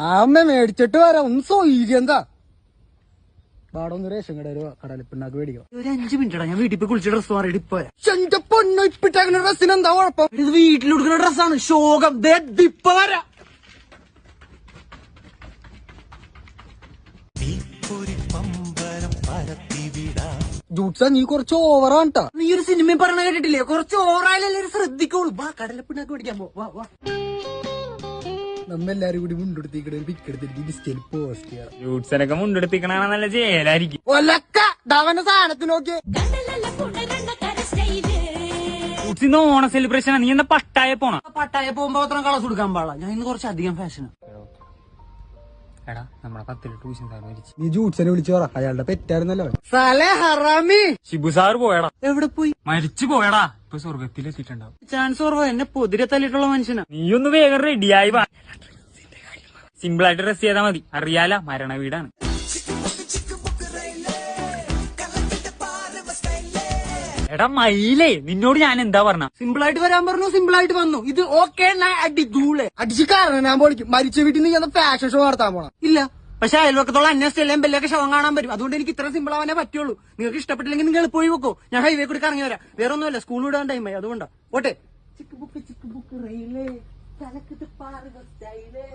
അമ്മ മേടിച്ചിട്ട് വരാം. ഒന്ന് സോയിരി എന്താ പാടൊന്ന് റേഷൻ കട കടലപ്പിണ്ണാക്ക് മേടിക്കാം. ഒരു 5 മിനിറ്റാ ഞാൻ വീട്ടിൽ പോയി കുളിച്ച ഡ്രസ് മാറിയിട്ട് ഇപ്പൊ എന്റെ പൊണ്ണു ഇപ്പിട്ടേക്കുന്ന ഡ്രസ്സിന് എന്താ കുഴപ്പം? ഇത് വീട്ടിലെടുക്കുന്ന ഡ്രസ്സാണ്. ശോകം ഇപ്പൊ വരാം. ജൂട്ട്സാ നീ കുറച്ച് ഓവറാണ്. നീ ഒരു സിനിമയും പറഞ്ഞ കേട്ടിട്ടില്ലേ? കുറച്ച് ഓവറായാലല്ലേ ശ്രദ്ധിക്കോളൂ. വാ കടലപ്പിണ്ണാക്ക് മേടിക്കാൻ പോ. വാ നമ്മെല്ലാരും കൂടി മുണ്ടെടുത്തിട്ട് പിക്കെടുത്തിട്ട് ഇൻസ്റ്റയിൽ പോസ്റ്റ് ചെയ്യാം. ജൂട്ട്സിനൊക്കെ മുണ്ടെടുത്തിക്കണ നല്ല ചേലായിരിക്കും. ഒലക്കവന്റെ സാധനത്തിന് നോക്കി. ജൂട്ട്സിന്ന് ഓണ സെലിബ്രേഷൻ. നീ എന്താ പട്ടായ പോണ? പട്ടായ പോകുമ്പോ അത്ര കളസ് കൊടുക്കാൻ പാടില്ല. ഞാൻ ഇന്ന് കുറച്ച് അധികം ഫാഷനാണ്. എടാ നമ്മളെ 10 ട്യൂഷൻ സാർ മരിച്ചു. നീ ജൂട്ട്സിനെ വിളിച്ചു പറ, അയാളുടെ പെറ്റായിരുന്നല്ലോ സാലേ ഹറാമി. ഷിബു സാർ പോയടാ. എവിടെ പോയി? മരിച്ചു പോയടാ. ഇപ്പൊ സ്വർഗത്തിലെത്തിയിട്ടുണ്ടാവും. ചാൻസ് കുറവ്. എന്നെ പൊതിരെ തല്ലിട്ടുള്ള മനുഷ്യനാ. നീ ഒന്ന് വേഗം റെഡിയായി വാ. സിമ്പിൾ ആയിട്ട് ഡ്രസ് ചെയ്താൽ മതി. അറിയാല മരണ വീടാണ്. എടാ മയിലേ, നിന്നോട് ഞാൻ എന്താ പറഞ്ഞ? സിമ്പിൾ ആയിട്ട് വരാൻ പറഞ്ഞു. സിമ്പിൾ ആയിട്ട് വന്നു. ഇത് ഓക്കെ അടിധൂളെ അടിച്ച് കാരണം ഞാൻ പൊളിക്കും. മരിച്ച വീട്ടിൽ നീ ഫാഷൻ ഷോ നടത്താൻ പോണം. ഇല്ല, പക്ഷെ അയൽവക്കത്തോളം അന്വേഷിച്ച് എല്ലാം ബെല്ലൊക്കെ ശവം കാണാൻ പറ്റും. അതുകൊണ്ട് എനിക്ക് ഇത്ര സിമ്പിൾ ആവാനേ പറ്റുള്ളൂ. നിങ്ങൾക്ക് ഇഷ്ടപ്പെട്ടില്ലെങ്കിൽ നിങ്ങൾ പോയി വെക്കോ. ഞാൻ ഹൈവേ കൂടി കറങ്ങി വരാം. വേറെ ഒന്നുമല്ല, സ്കൂൾ വിടാൻ ടൈമായി. അതുകൊണ്ടാ ഓട്ടെ. ചിക്ക് ബുക്ക് റെയിലേ തലക്കത്ത് പാറുക സ്റ്റൈലേ.